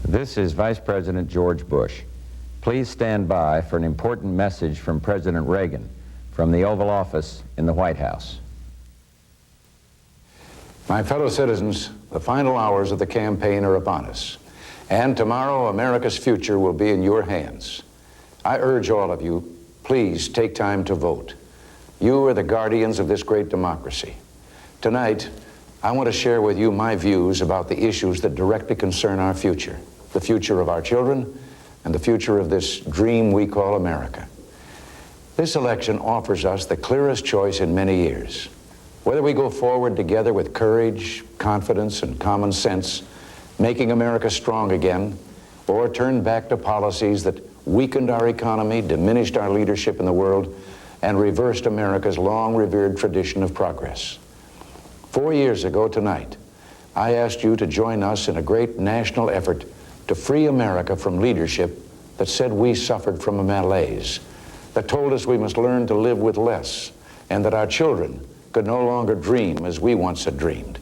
This is Vice President George Bush. Please stand by for an important message from President Reagan from the Oval Office in the White House. My fellow citizens, the final hours of the campaign are upon us, and tomorrow America's future will be in your hands. I urge all of you, please take time to vote. You are the guardians of this great democracy. Tonight, I want to share with you my views about the issues that directly concern our future, the future of our children, and the future of this dream we call America. This election offers us the clearest choice in many years. Whether we go forward together with courage, confidence, and common sense, making America strong again, or turn back to policies that weakened our economy, diminished our leadership in the world, and reversed America's long-revered tradition of progress. 4 years ago tonight, I asked you to join us in a great national effort to free America from leadership that said we suffered from a malaise, that told us we must learn to live with less, and that our children could no longer dream as we once had dreamed.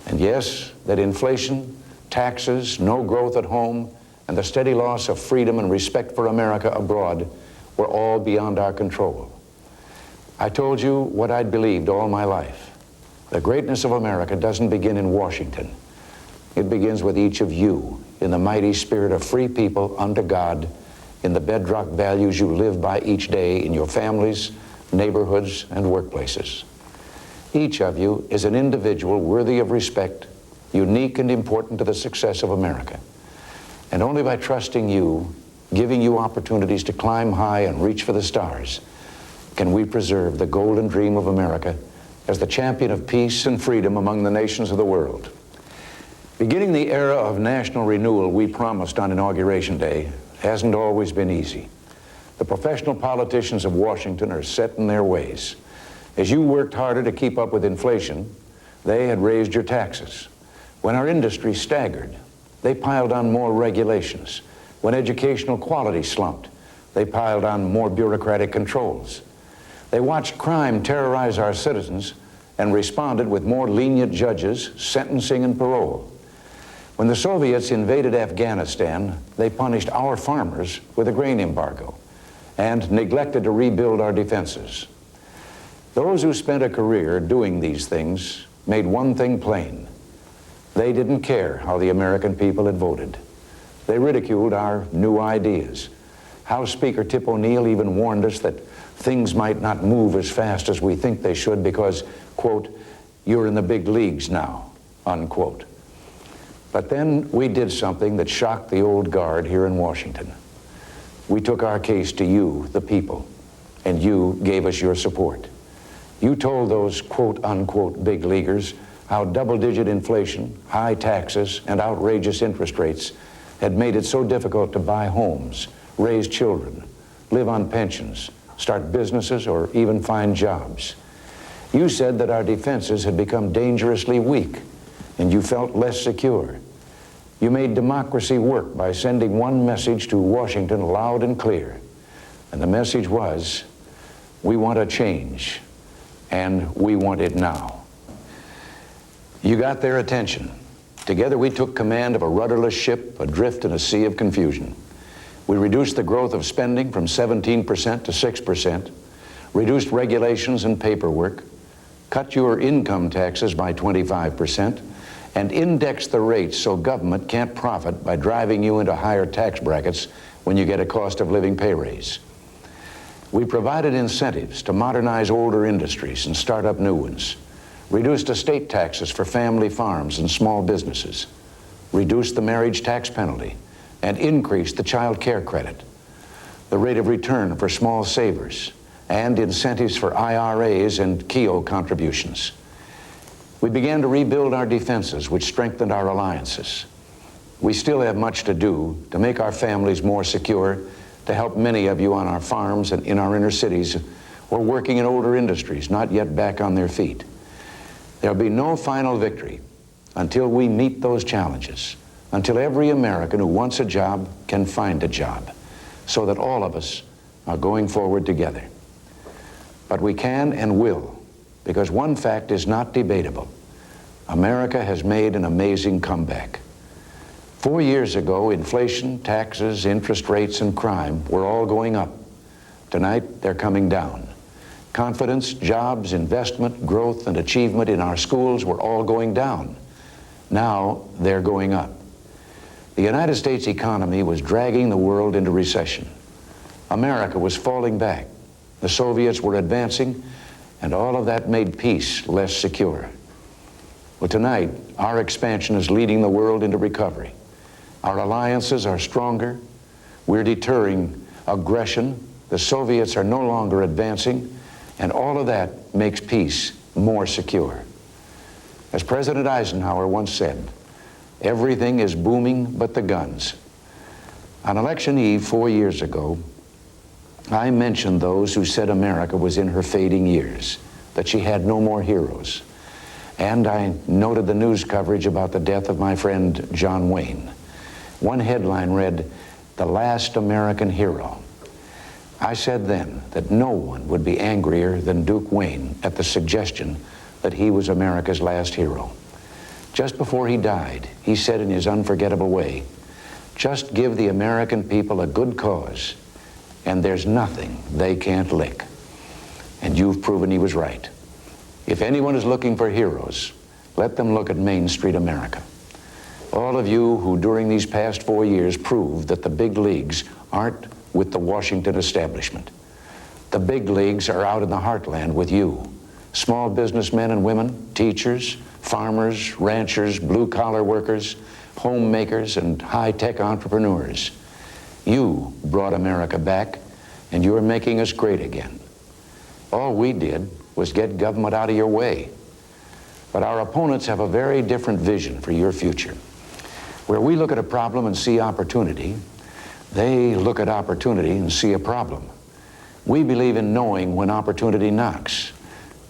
And yes, that inflation, taxes, no growth at home, and the steady loss of freedom and respect for America abroad were all beyond our control. I told you what I'd believed all my life. The greatness of America doesn't begin in Washington. It begins with each of you in the mighty spirit of free people under God, in the bedrock values you live by each day in your families, neighborhoods, and workplaces. Each of you is an individual worthy of respect, unique and important to the success of America. And only by trusting you, giving you opportunities to climb high and reach for the stars, can we preserve the golden dream of America as the champion of peace and freedom among the nations of the world. Beginning the era of national renewal we promised on Inauguration Day hasn't always been easy. The professional politicians of Washington are set in their ways. As you worked harder to keep up with inflation, they had raised your taxes. When our industry staggered, they piled on more regulations. When educational quality slumped, they piled on more bureaucratic controls. They watched crime terrorize our citizens and responded with more lenient judges, sentencing, and parole. When the Soviets invaded Afghanistan, they punished our farmers with a grain embargo and neglected to rebuild our defenses. Those who spent a career doing these things made one thing plain. They didn't care how the American people had voted. They ridiculed our new ideas. House Speaker Tip O'Neill even warned us that things might not move as fast as we think they should because, quote, you're in the big leagues now, unquote. But then we did something that shocked the old guard here in Washington. We took our case to you, the people, and you gave us your support. You told those quote unquote big leaguers how double-digit inflation, high taxes, and outrageous interest rates had made it so difficult to buy homes, raise children, live on pensions, start businesses, or even find jobs. You said that our defenses had become dangerously weak, and you felt less secure. You made democracy work by sending one message to Washington loud and clear. And the message was, we want a change, and we want it now. You got their attention. Together we took command of a rudderless ship adrift in a sea of confusion. We reduced the growth of spending from 17% to 6%, reduced regulations and paperwork, cut your income taxes by 25%, and indexed the rates so government can't profit by driving you into higher tax brackets when you get a cost of living pay raise. We provided incentives to modernize older industries and start up new ones, reduced estate taxes for family farms and small businesses, reduced the marriage tax penalty, and increased the child care credit, the rate of return for small savers, and incentives for IRAs and Keogh contributions. We began to rebuild our defenses, which strengthened our alliances. We still have much to do to make our families more secure, to help many of you on our farms and in our inner cities or working in older industries not yet back on their feet. There'll be no final victory until we meet those challenges, until every American who wants a job can find a job, so that all of us are going forward together. But we can and will, because one fact is not debatable. America has made an amazing comeback. 4 years ago, inflation, taxes, interest rates, and crime were all going up. Tonight, they're coming down. Confidence, jobs, investment, growth, and achievement in our schools were all going down. Now, they're going up. The United States economy was dragging the world into recession. America was falling back. The Soviets were advancing, and all of that made peace less secure. Well, tonight, our expansion is leading the world into recovery. Our alliances are stronger. We're deterring aggression. The Soviets are no longer advancing, and all of that makes peace more secure. As President Eisenhower once said, everything is booming but the guns. On election eve 4 years ago, I mentioned those who said America was in her fading years, that she had no more heroes. And I noted the news coverage about the death of my friend John Wayne. One headline read, "The Last American Hero." I said then that no one would be angrier than Duke Wayne at the suggestion that he was America's last hero. Just before he died, he said in his unforgettable way, "Just give the American people a good cause, and there's nothing they can't lick." And you've proven he was right. If anyone is looking for heroes, let them look at Main Street America. All of you who during these past 4 years proved that the big leagues aren't with the Washington establishment. The big leagues are out in the heartland with you, small businessmen and women, teachers, farmers, ranchers, blue-collar workers, homemakers, and high-tech entrepreneurs. You brought America back, and you're making us great again. All we did was get government out of your way. But our opponents have a very different vision for your future. Where we look at a problem and see opportunity, they look at opportunity and see a problem. We believe in knowing when opportunity knocks.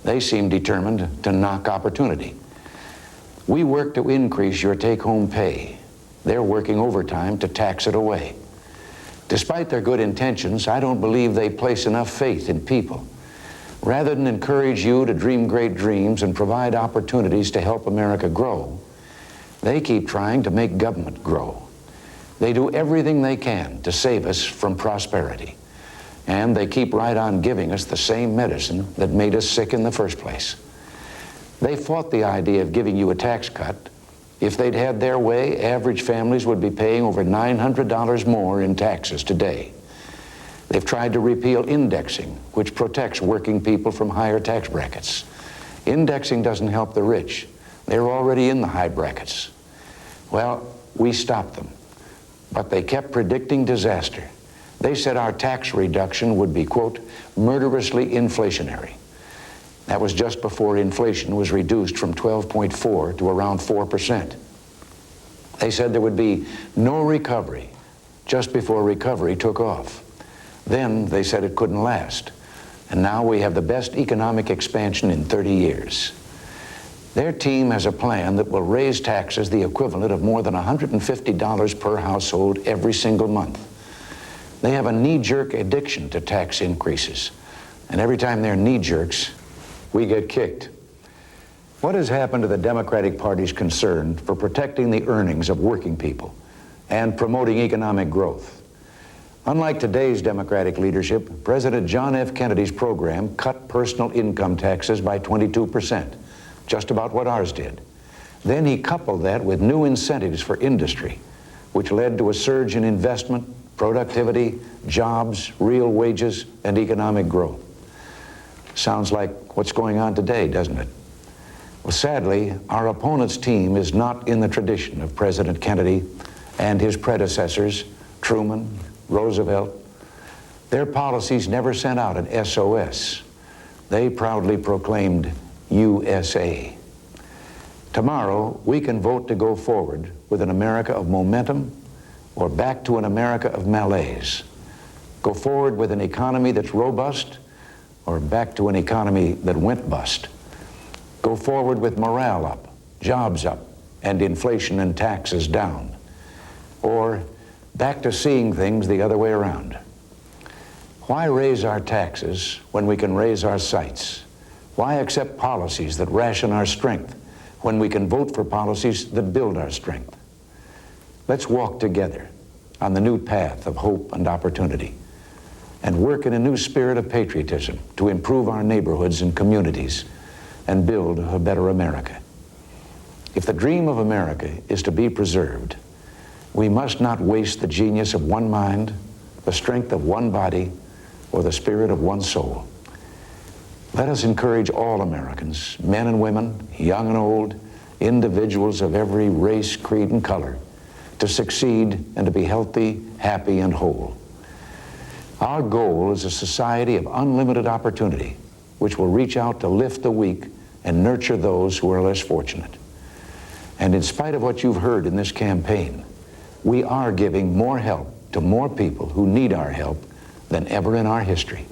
They seem determined to knock opportunity. We work to increase your take-home pay. They're working overtime to tax it away. Despite their good intentions, I don't believe they place enough faith in people. Rather than encourage you to dream great dreams and provide opportunities to help America grow, they keep trying to make government grow. They do everything they can to save us from prosperity. And they keep right on giving us the same medicine that made us sick in the first place. They fought the idea of giving you a tax cut. If they'd had their way, average families would be paying over $900 more in taxes today. They've tried to repeal indexing, which protects working people from higher tax brackets. Indexing doesn't help the rich. They're already in the high brackets. Well, we stopped them, but they kept predicting disaster. They said our tax reduction would be, quote, murderously inflationary. That was just before inflation was reduced from 12.4 to around 4%. They said there would be no recovery just before recovery took off. Then they said it couldn't last. And now we have the best economic expansion in 30 years. Their team has a plan that will raise taxes the equivalent of more than $150 per household every single month. They have a knee-jerk addiction to tax increases. And every time they're knee-jerks, we get kicked. What has happened to the Democratic Party's concern for protecting the earnings of working people and promoting economic growth? Unlike today's Democratic leadership, President John F. Kennedy's program cut personal income taxes by 22%, just about what ours did. Then he coupled that with new incentives for industry, which led to a surge in investment, productivity, jobs, real wages, and economic growth. Sounds like what's going on today, doesn't it? Well, sadly, our opponent's team is not in the tradition of President Kennedy and his predecessors, Truman, Roosevelt. Their policies never sent out an SOS. They proudly proclaimed USA. Tomorrow, we can vote to go forward with an America of momentum or back to an America of malaise. Go forward with an economy that's robust or back to an economy that went bust. Go forward with morale up, jobs up, and inflation and taxes down. Or back to seeing things the other way around. Why raise our taxes when we can raise our sights? Why accept policies that ration our strength when we can vote for policies that build our strength? Let's walk together on the new path of hope and opportunity and work in a new spirit of patriotism to improve our neighborhoods and communities and build a better America. If the dream of America is to be preserved, we must not waste the genius of one mind, the strength of one body, or the spirit of one soul. Let us encourage all Americans, men and women, young and old, individuals of every race, creed, and color, to succeed and to be healthy, happy, and whole. Our goal is a society of unlimited opportunity, which will reach out to lift the weak and nurture those who are less fortunate. And in spite of what you've heard in this campaign, we are giving more help to more people who need our help than ever in our history.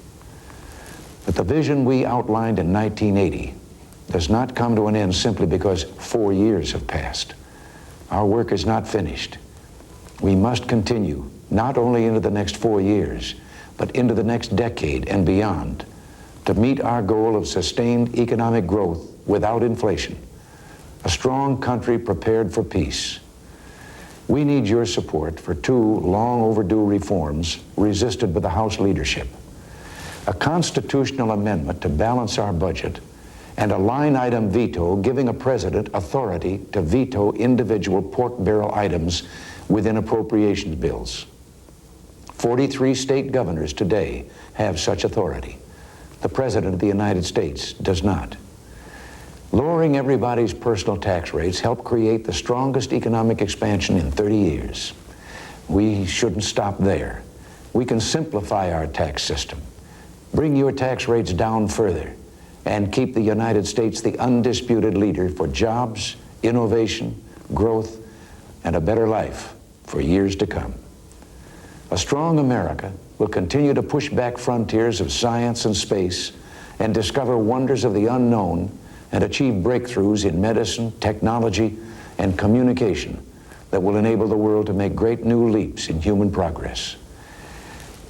But the vision we outlined in 1980 does not come to an end simply because 4 years have passed. Our work is not finished. We must continue not only into the next 4 years, but into the next decade and beyond to meet our goal of sustained economic growth without inflation, a strong country prepared for peace. We need your support for 2 long overdue reforms resisted by the House leadership: a constitutional amendment to balance our budget and a line item veto giving a president authority to veto individual pork barrel items within appropriations bills. 43 state governors today have such authority. The President of the United States does not. Lowering everybody's personal tax rates helped create the strongest economic expansion in 30 years. We shouldn't stop there. We can simplify our tax system, bring your tax rates down further, and keep the United States the undisputed leader for jobs, innovation, growth, and a better life for years to come. A strong America will continue to push back frontiers of science and space and discover wonders of the unknown and achieve breakthroughs in medicine, technology, and communication that will enable the world to make great new leaps in human progress.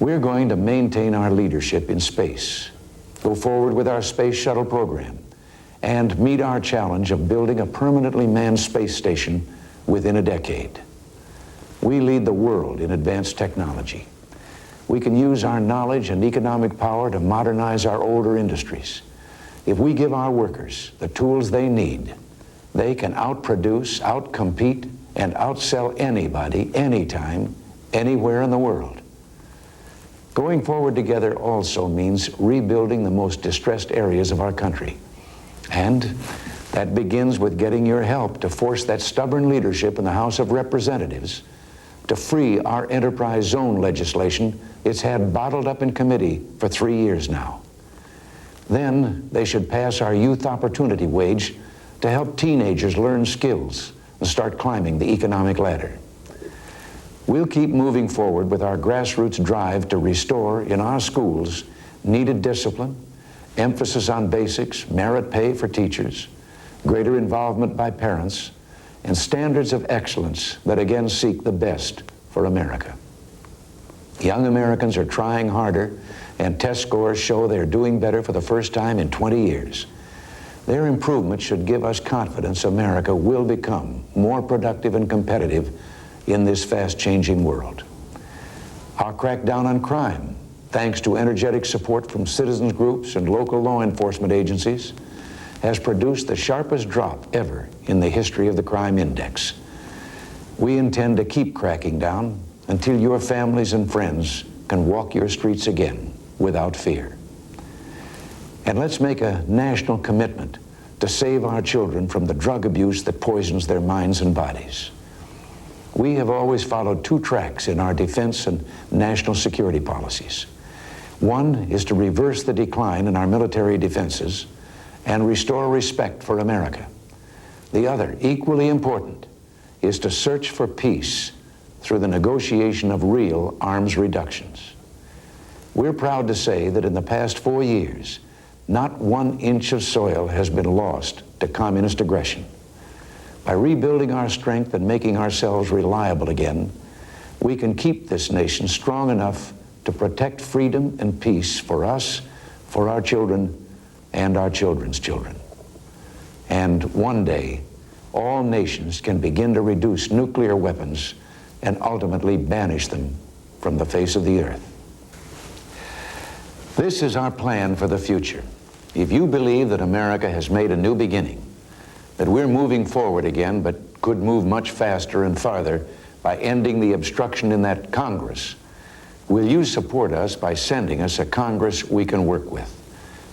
We're going to maintain our leadership in space, go forward with our space shuttle program, and meet our challenge of building a permanently manned space station within a decade. We lead the world in advanced technology. We can use our knowledge and economic power to modernize our older industries. If we give our workers the tools they need, they can outproduce, outcompete, and outsell anybody, anytime, anywhere in the world. Going forward together also means rebuilding the most distressed areas of our country. And that begins with getting your help to force that stubborn leadership in the House of Representatives to free our enterprise zone legislation it's had bottled up in committee for 3 years now. Then they should pass our youth opportunity wage to help teenagers learn skills and start climbing the economic ladder. We'll keep moving forward with our grassroots drive to restore in our schools needed discipline, emphasis on basics, merit pay for teachers, greater involvement by parents, and standards of excellence that again seek the best for America. Young Americans are trying harder, and test scores show they're doing better for the first time in 20 years. Their improvement should give us confidence America will become more productive and competitive in this fast-changing world. Our crackdown on crime, thanks to energetic support from citizens groups and local law enforcement agencies, has produced the sharpest drop ever in the history of the crime index. We intend to keep cracking down until your families and friends can walk your streets again without fear. And let's make a national commitment to save our children from the drug abuse that poisons their minds and bodies. We have always followed 2 tracks in our defense and national security policies. One is to reverse the decline in our military defenses and restore respect for America. The other, equally important, is to search for peace through the negotiation of real arms reductions. We're proud to say that in the past 4 years, not 1 inch of soil has been lost to communist aggression. By rebuilding our strength and making ourselves reliable again, we can keep this nation strong enough to protect freedom and peace for us, for our children, and our children's children. And one day, all nations can begin to reduce nuclear weapons and ultimately banish them from the face of the earth. This is our plan for the future. If you believe that America has made a new beginning, that we're moving forward again, but could move much faster and farther by ending the obstruction in that Congress, will you support us by sending us a Congress we can work with?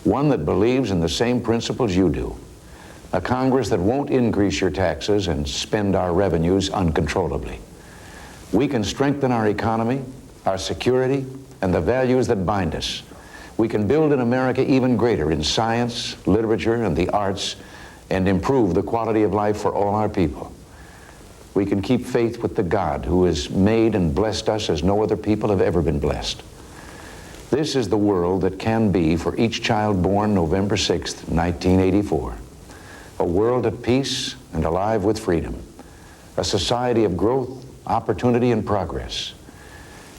One that believes in the same principles you do. A Congress that won't increase your taxes and spend our revenues uncontrollably. We can strengthen our economy, our security, and the values that bind us. We can build an America even greater in science, literature, and the arts, and improve the quality of life for all our people. We can keep faith with the God who has made and blessed us as no other people have ever been blessed. This is the world that can be for each child born November 6th, 1984. A world at peace and alive with freedom. A society of growth, opportunity, and progress.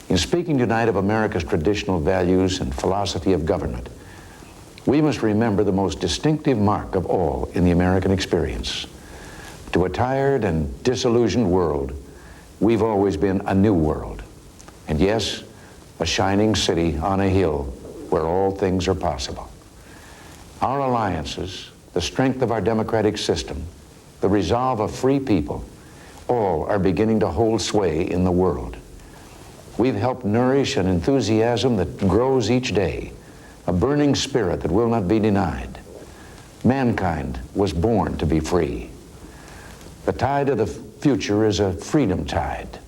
In speaking tonight of America's traditional values and philosophy of government, we must remember the most distinctive mark of all in the American experience. To a tired and disillusioned world, we've always been a new world. And yes, a shining city on a hill where all things are possible. Our alliances, the strength of our democratic system, the resolve of free people, all are beginning to hold sway in the world. We've helped nourish an enthusiasm that grows each day, a burning spirit that will not be denied. Mankind was born to be free. The tide of the future is a freedom tide.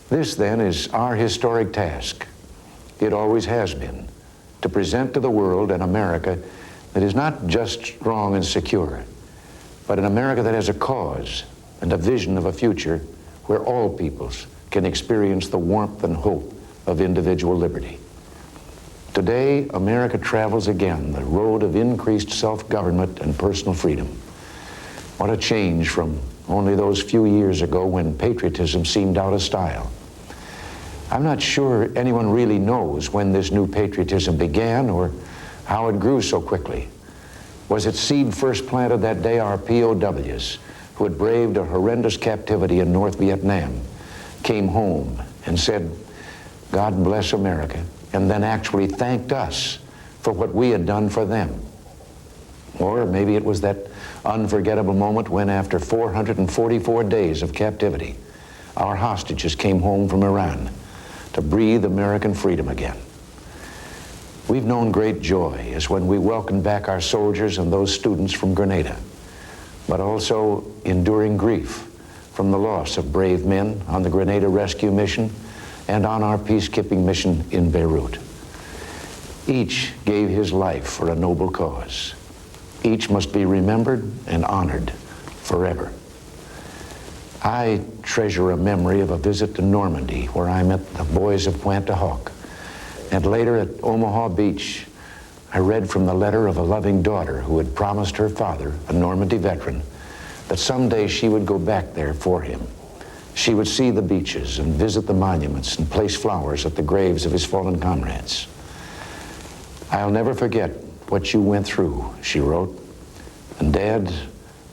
This, then, is our historic task. It always has been, to present to the world an America that is not just strong and secure, but an America that has a cause and a vision of a future where all peoples can experience the warmth and hope of individual liberty. Today, America travels again the road of increased self-government and personal freedom. What a change from only those few years ago when patriotism seemed out of style. I'm not sure anyone really knows when this new patriotism began or how it grew so quickly. Was it seed first planted that day our POWs, who had braved a horrendous captivity in North Vietnam, came home and said, "God bless America," and then actually thanked us for what we had done for them? Or maybe it was that unforgettable moment when, after 444 days of captivity, our hostages came home from Iran to breathe American freedom again. We've known great joy as when we welcomed back our soldiers and those students from Grenada, but also enduring grief from the loss of brave men on the Grenada rescue mission and on our peacekeeping mission in Beirut. Each gave his life for a noble cause. Each must be remembered and honored forever. I treasure a memory of a visit to Normandy where I met the boys of Pointe du Hoc. And later at Omaha Beach, I read from the letter of a loving daughter who had promised her father, a Normandy veteran, that someday she would go back there for him. She would see the beaches and visit the monuments and place flowers at the graves of his fallen comrades. "I'll never forget what you went through," she wrote, "and Dad,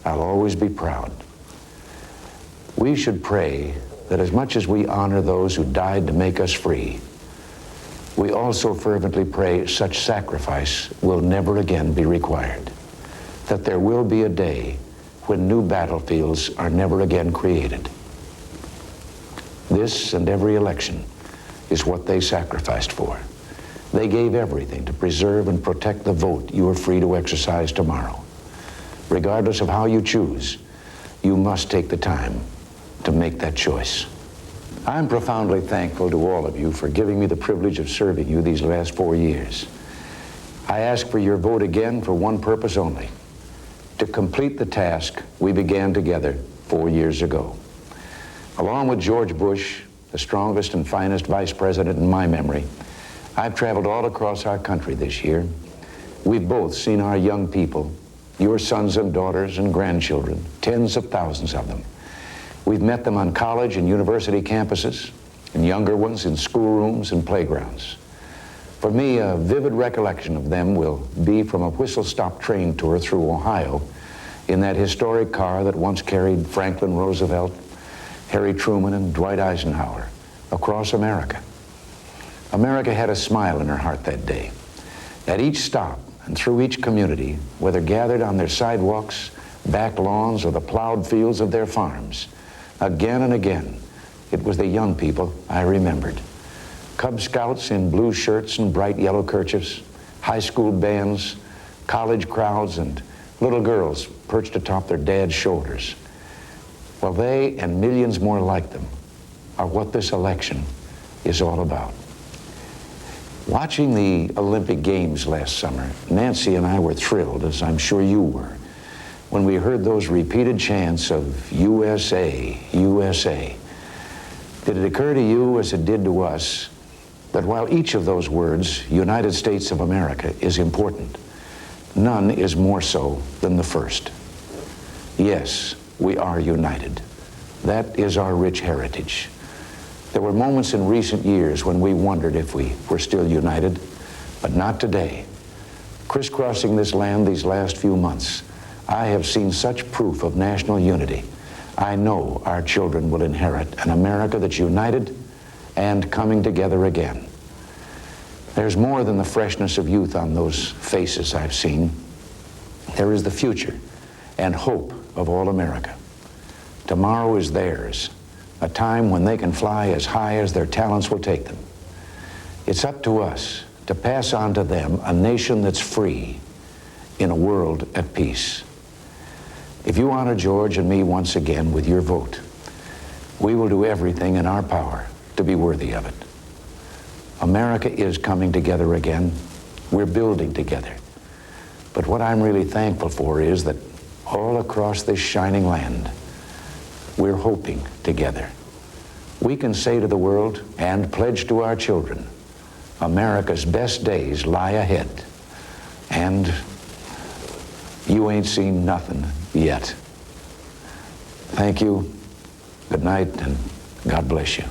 I'll always be proud." We should pray that as much as we honor those who died to make us free, we also fervently pray such sacrifice will never again be required, that there will be a day when new battlefields are never again created. This and every election is what they sacrificed for. They gave everything to preserve and protect the vote you are free to exercise tomorrow. Regardless of how you choose, you must take the time to make that choice. I'm profoundly thankful to all of you for giving me the privilege of serving you these last 4 years. I ask for your vote again for one purpose only: to complete the task we began together 4 years ago. Along with George Bush, the strongest and finest vice president in my memory, I've traveled all across our country this year. We've both seen our young people, your sons and daughters and grandchildren, tens of thousands of them. We've met them on college and university campuses, and younger ones in schoolrooms and playgrounds. For me, a vivid recollection of them will be from a whistle-stop train tour through Ohio in that historic car that once carried Franklin Roosevelt Harry Truman and Dwight Eisenhower, across America. America had a smile in her heart that day. At each stop and through each community, whether gathered on their sidewalks, back lawns, or the plowed fields of their farms, again and again, it was the young people I remembered. Cub Scouts in blue shirts and bright yellow kerchiefs, high school bands, college crowds, and little girls perched atop their dad's shoulders. Well, they and millions more like them are what this election is all about. Watching the Olympic Games last summer, Nancy and I were thrilled, as I'm sure you were, when we heard those repeated chants of USA, USA. Did it occur to you, as it did to us, that while each of those words, United States of America, is important, none is more so than the first? Yes, we are united. That is our rich heritage. There were moments in recent years when we wondered if we were still united, but not today. Crisscrossing this land these last few months, I have seen such proof of national unity. I know our children will inherit an America that's united and coming together again. There's more than the freshness of youth on those faces I've seen. There is the future and hope of all America. Tomorrow is theirs, a time when they can fly as high as their talents will take them. It's up to us to pass on to them a nation that's free in a world at peace. If you honor George and me once again with your vote, we will do everything in our power to be worthy of it. America is coming together again. We're building together. But what I'm really thankful for is that all across this shining land, we're hoping together. We can say to the world and pledge to our children, America's best days lie ahead. And you ain't seen nothing yet. Thank you, good night, and God bless you.